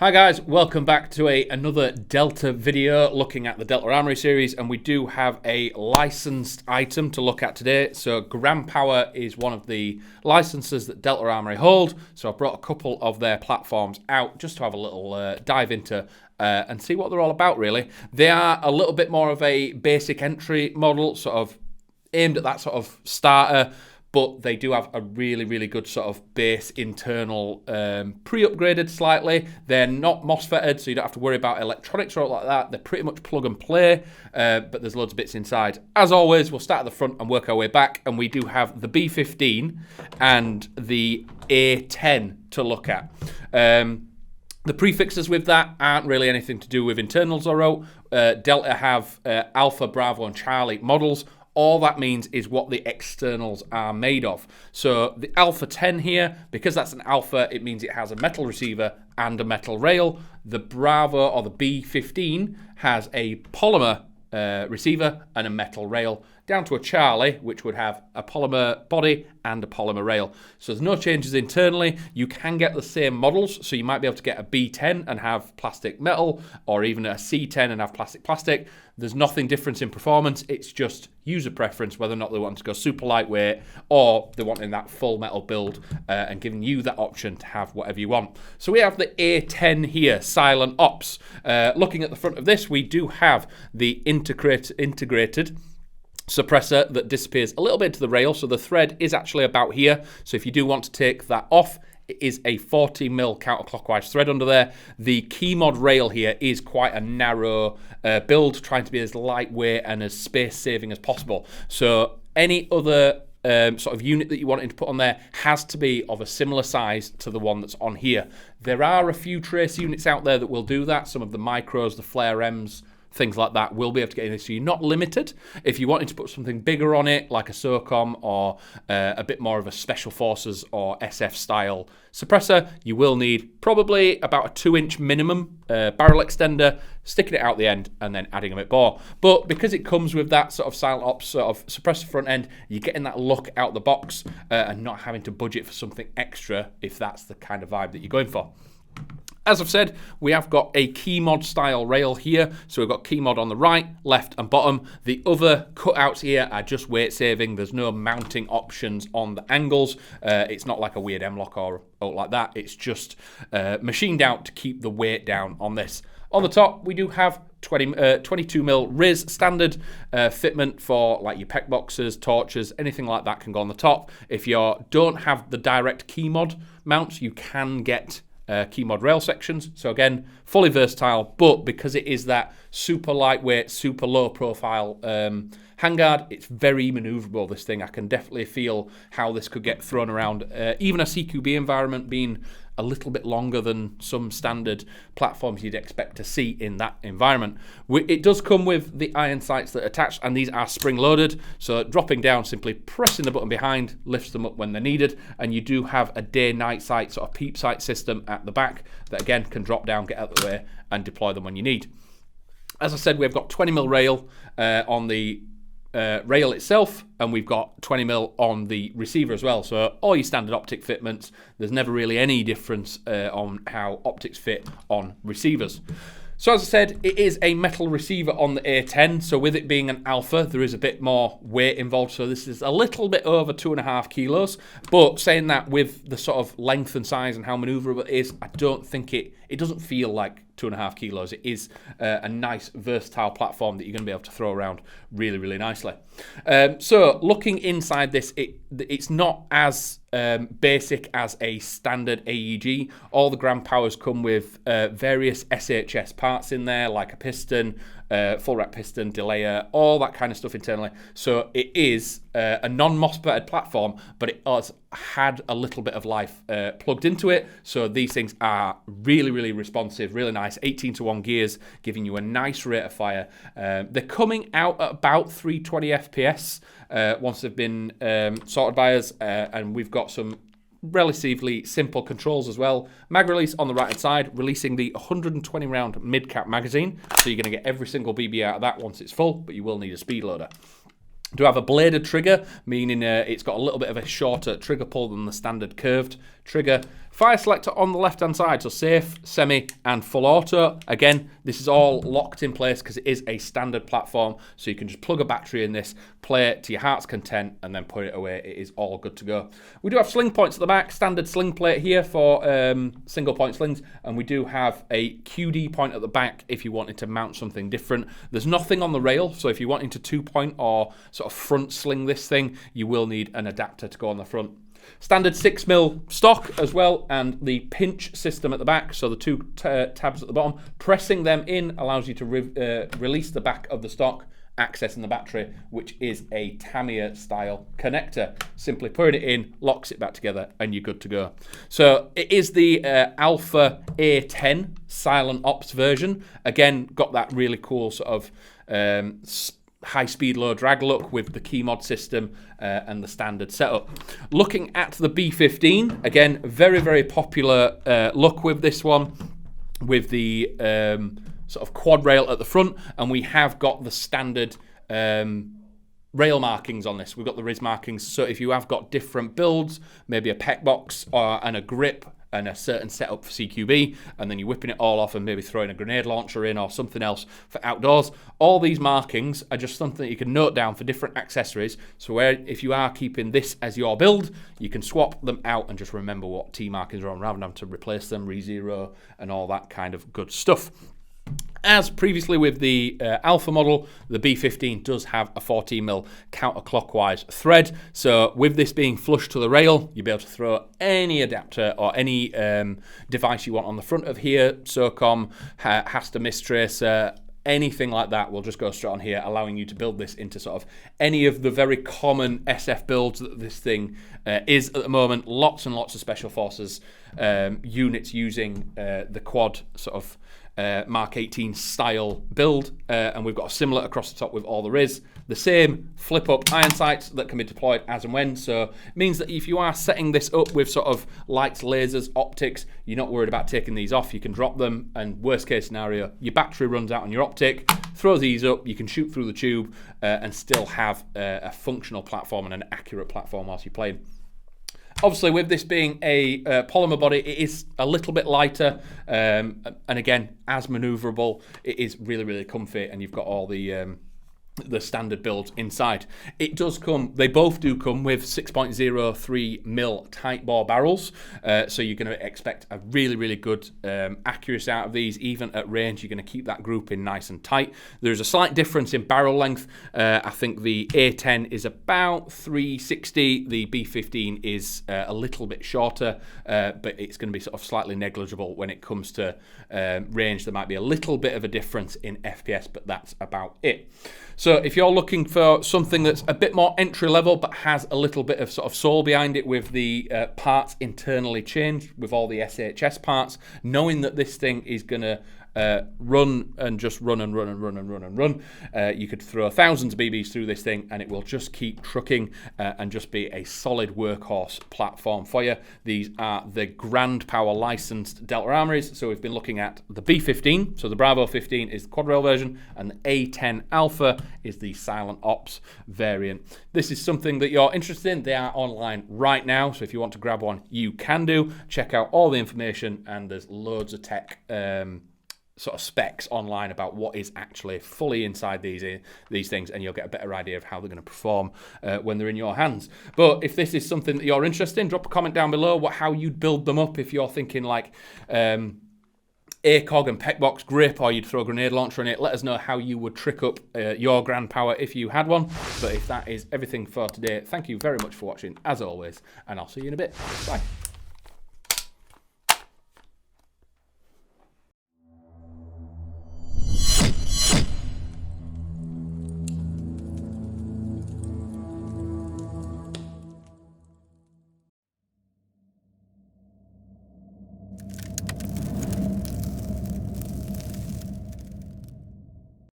Hi guys, welcome back to another Delta video looking at the Delta Armory series, and we do have a licensed item to look at today. So GrandPower is one of the licenses that Delta Armory hold, so I brought a couple of their platforms out just to have a little dive into and see what they're all about really. They are a little bit more of a basic entry model, sort of aimed at that sort of starter, but they do have a really good sort of base internal, pre-upgraded slightly. They're not MOSFETted, so you don't have to worry about electronics or anything like that. They're pretty much plug and play, but there's loads of bits inside. As always, we'll start at the front and work our way back, and we do have the B15 and the A10 to look at. The prefixes with that aren't really anything to do with internals or out. Delta have Alpha, Bravo, and Charlie models. All that means is what the externals are made of. So the Alpha 10 here, because that's an Alpha, it means it has a metal receiver and a metal rail. The Bravo or the B15 has a polymer receiver and a metal rail, down to a Charlie, which would have a polymer body and a polymer rail. So there's no changes internally. You can get the same models, so you might be able to get a B10 and have plastic metal, or even a C10 and have plastic. There's nothing different in performance. It's just user preference, whether or not they want to go super lightweight or they're wanting that full metal build and giving you that option to have whatever you want. So we have the A10 here, Silent Ops. Looking at the front of this, we do have the integrated suppressor that disappears a little bit to the rail, so the thread is actually about here. So if you do want to take that off, it is a 40mm counterclockwise thread under there. The key mod rail here is quite a narrow build, trying to be as lightweight and as space saving as possible. So any other sort of unit that you wanted to put on there has to be of a similar size to the one that's on here. There are a few trace units out there that will do that. Some of the micros, the Flare M's, things like that will be able to get in this, so you're not limited. If you wanted to put something bigger on it, like a SOCOM or a bit more of a Special Forces or SF style suppressor, you will need probably about a 2-inch minimum barrel extender, sticking it out the end and then adding a bit more. But because it comes with that sort of Silent Ops sort of suppressor front end, you're getting that look out the box and not having to budget for something extra if that's the kind of vibe that you're going for. As I've said, we have got a key mod style rail here. So we've got key mod on the right, left and bottom. The other cutouts here are just weight saving. There's no mounting options on the angles. It's not like a weird M-lock or like that. It's just machined out to keep the weight down on this. On the top, we do have 22mm Riz standard fitment for like your PEC boxes, torches, anything like that can go on the top. If you don't have the direct key mod mounts, you can get key mod rail sections. So again, fully versatile, but because it is that super lightweight, super low profile handguard, it's very maneuverable, this thing. I can definitely feel how this could get thrown around. Even a CQB environment being a little bit longer than some standard platforms you'd expect to see in that environment. It does come with the iron sights that are attached, and these are spring loaded, so dropping down, simply pressing the button behind lifts them up when they're needed, and you do have a day-night sight, sort of peep sight system at the back that again can drop down, get out of the way and deploy them when you need. As I said, we've got 20mm rail on the rail itself, and we've got 20mm on the receiver as well. So all your standard optic fitments, there's never really any difference on how optics fit on receivers. So as I said, it is a metal receiver on the A10, so with it being an Alpha, there is a bit more weight involved, so this is a little bit over 2.5 kilos, but saying that, with the sort of length and size and how maneuverable it is, I don't think it doesn't feel like 2.5 kilos. It is a nice versatile platform that you're going to be able to throw around really nicely. So looking inside this, it's not as basic as a standard AEG. All the GrandPowers come with various SHS parts in there, like a piston, full rack piston, delayer, all that kind of stuff internally. So it is a non-MOSFETted platform, but it has had a little bit of life plugged into it. So these things are really responsive, really nice. 18:1 gears, giving you a nice rate of fire. They're coming out at about 320 FPS once they've been sorted by us, and we've got some relatively simple controls as well. Mag release on the right hand side, releasing the 120 round mid-cap magazine, so you're going to get every single BB out of that once it's full, but you will need a speed loader. Do have a bladed trigger, meaning it's got a little bit of a shorter trigger pull than the standard curved trigger. Fire selector on the left-hand side, so safe, semi, and full auto. Again, this is all locked in place because it is a standard platform, so you can just plug a battery in this, play it to your heart's content, and then put it away. It is all good to go. We do have sling points at the back, standard sling plate here for single point slings, and we do have a QD point at the back if you wanted to mount something different. There's nothing on the rail, so if you're wanting to 2-point or sort of front sling this thing, you will need an adapter to go on the front. Standard 6mm stock as well, and the pinch system at the back, so the two tabs at the bottom. Pressing them in allows you to release the back of the stock, accessing the battery, which is a Tamiya style connector. Simply put it in, locks it back together, and you're good to go. So it is the Alpha A10 Silent Ops version. Again, got that really cool sort of high-speed, low-drag look with the key mod system and the standard setup. Looking at the B15, again, very, very popular look with this one, with the sort of quad rail at the front, and we have got the standard rail markings on this. We've got the RIS markings, so if you have got different builds, maybe a pec box and a grip, and a certain setup for CQB, and then you're whipping it all off and maybe throwing a grenade launcher in or something else for outdoors. All these markings are just something that you can note down for different accessories, so where if you are keeping this as your build, you can swap them out and just remember what T markings are on rather than having to replace them, re-zero, and all that kind of good stuff. As previously with the Alpha model, the B15 does have a 14mm counterclockwise thread. So with this being flush to the rail, you'll be able to throw any adapter or any device you want on the front of here. SOCOM, Hasta Mistracer, anything like that will just go straight on here, allowing you to build this into sort of any of the very common SF builds that this thing is at the moment. Lots and lots of Special Forces units using the quad sort of Mark 18 style build, and we've got a similar across the top with all the RIS. The same flip up iron sights that can be deployed as and when, so it means that if you are setting this up with sort of lights, lasers, optics, you're not worried about taking these off. You can drop them, and worst case scenario, your battery runs out on your optic, throw these up, you can shoot through the tube and still have a functional platform and an accurate platform whilst you're playing. Obviously, with this being a polymer body, it is a little bit lighter, and again, as manoeuvrable. It is really, really comfy, and you've got all the standard builds inside. It does come, they both do come with 6.03mm tight bore barrels, so you're going to expect a really, really good accuracy out of these. Even at range, you're going to keep that grouping nice and tight. There's a slight difference in barrel length. I think the A10 is about 360, the B15 is a little bit shorter, but it's going to be sort of slightly negligible when it comes to range. There might be a little bit of a difference in FPS, but that's about it. So if you're looking for something that's a bit more entry level but has a little bit of sort of soul behind it with the parts internally changed with all the SHS parts, knowing that this thing is going to run and just run and run and run and run and run. You could throw thousands of BBs through this thing and it will just keep trucking and just be a solid workhorse platform for you. These are the GrandPower licensed Delta Armories. So we've been looking at the B15, so the Bravo 15 is the quad rail version, and the A10 Alpha is the Silent Ops variant. This is something that you're interested in. They are online right now, so if you want to grab one, you can do. Check out all the information, and there's loads of tech sort of specs online about what is actually fully inside these things, and you'll get a better idea of how they're going to perform when they're in your hands. But if this is something that you're interested in, drop a comment down below how you'd build them up if you're thinking like ACOG and pec box grip, or you'd throw a grenade launcher in it. Let us know how you would trick up your GrandPower if you had one. But if that is everything for today, thank you very much for watching as always, and I'll see you in a bit. Bye.